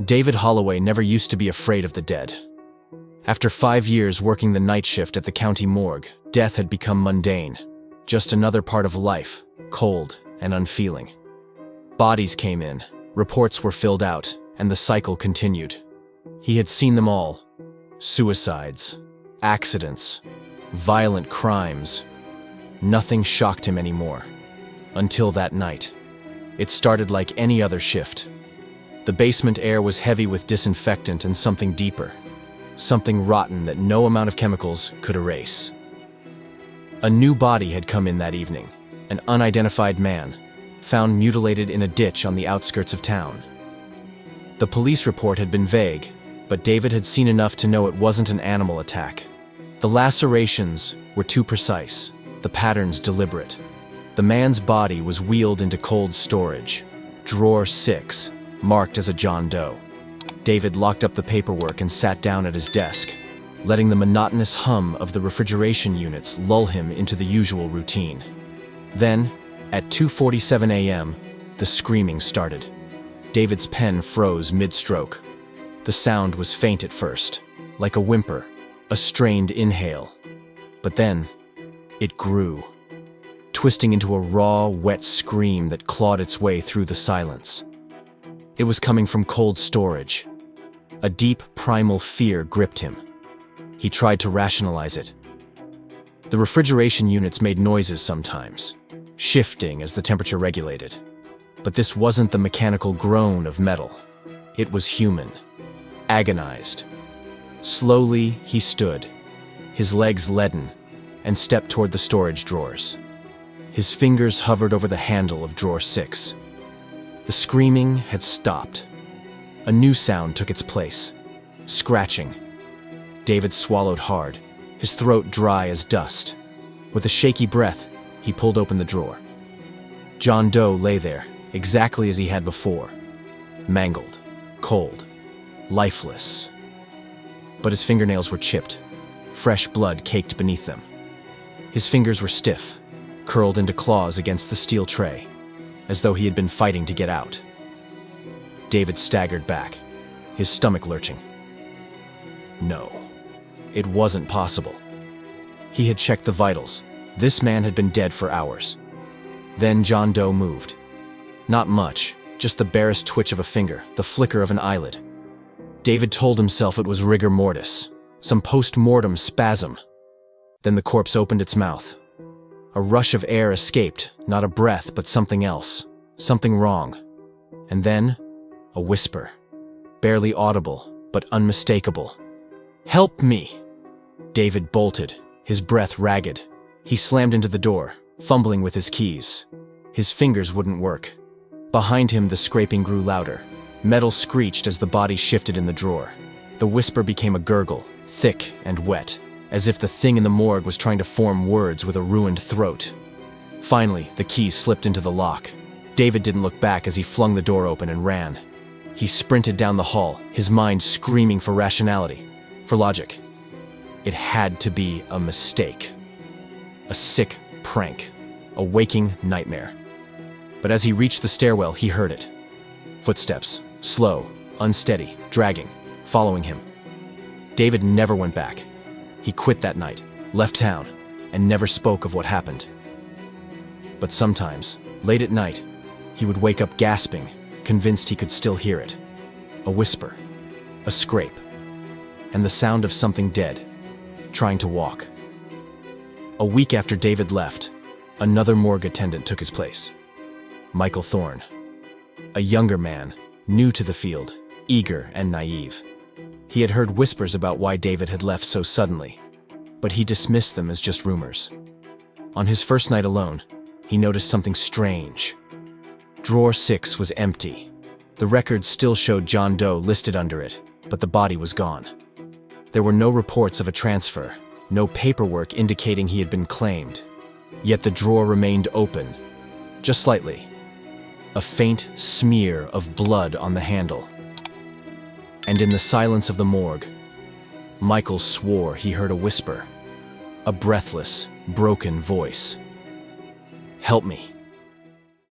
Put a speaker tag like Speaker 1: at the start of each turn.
Speaker 1: David Holloway never used to be afraid of the dead. After 5 years working the night shift at the county morgue, death had become mundane. Just another part of life, cold and unfeeling. Bodies came in, reports were filled out, and the cycle continued. He had seen them all. Suicides, accidents, violent crimes. Nothing shocked him anymore. Until that night. It started like any other shift. The basement air was heavy with disinfectant and something deeper. Something rotten that no amount of chemicals could erase. A new body had come in that evening. An unidentified man, found mutilated in a ditch on the outskirts of town. The police report had been vague, but David had seen enough to know it wasn't an animal attack. The lacerations were too precise, the patterns deliberate. The man's body was wheeled into cold storage, drawer 6, marked as a John Doe. David locked up the paperwork and sat down at his desk, letting the monotonous hum of the refrigeration units lull him into the usual routine. Then, at 2:47 a.m., the screaming started. David's pen froze mid-stroke. The sound was faint at first, like a whimper, a strained inhale. But then, it grew, twisting into a raw, wet scream that clawed its way through the silence. It was coming from cold storage. A deep, primal fear gripped him. He tried to rationalize it. The refrigeration units made noises sometimes, shifting as the temperature regulated. But this wasn't the mechanical groan of metal. It was human, agonized. Slowly, he stood, his legs leaden, and stepped toward the storage drawers. His fingers hovered over the handle of drawer 6. The screaming had stopped. A new sound took its place, scratching. David swallowed hard, his throat dry as dust. With a shaky breath, he pulled open the drawer. John Doe lay there, exactly as he had before. Mangled, cold, lifeless. But his fingernails were chipped. Fresh blood caked beneath them. His fingers were stiff, curled into claws against the steel tray, as though he had been fighting to get out. David staggered back, his stomach lurching. No, it wasn't possible. He had checked the vitals. This man had been dead for hours. Then John Doe moved. Not much, just the barest twitch of a finger, the flicker of an eyelid. David told himself it was rigor mortis, some post-mortem spasm. Then the corpse opened its mouth. A rush of air escaped, not a breath, but something else, something wrong. And then, a whisper, barely audible, but unmistakable. "Help me!" David bolted, his breath ragged. He slammed into the door, fumbling with his keys. His fingers wouldn't work. Behind him, the scraping grew louder. Metal screeched as the body shifted in the drawer. The whisper became a gurgle, thick and wet, as if the thing in the morgue was trying to form words with a ruined throat. Finally, the keys slipped into the lock. David didn't look back as he flung the door open and ran. He sprinted down the hall, his mind screaming for rationality, for logic. It had to be a mistake. A sick prank. A waking nightmare. But as he reached the stairwell, he heard it. Footsteps, slow, unsteady, dragging, following him. David never went back. He quit that night, left town, and never spoke of what happened. But sometimes, late at night, he would wake up gasping, convinced he could still hear it. A whisper, a scrape, and the sound of something dead, trying to walk. A week after David left, another morgue attendant took his place. Michael Thorne. A younger man, new to the field, eager and naive. He had heard whispers about why David had left so suddenly, but he dismissed them as just rumors. On his first night alone, he noticed something strange. Drawer 6 was empty. The records still showed John Doe listed under it, but the body was gone. There were no reports of a transfer, no paperwork indicating he had been claimed. Yet the drawer remained open, just slightly. A faint smear of blood on the handle. And in the silence of the morgue, Michael swore he heard a whisper, a breathless, broken voice. "Help me."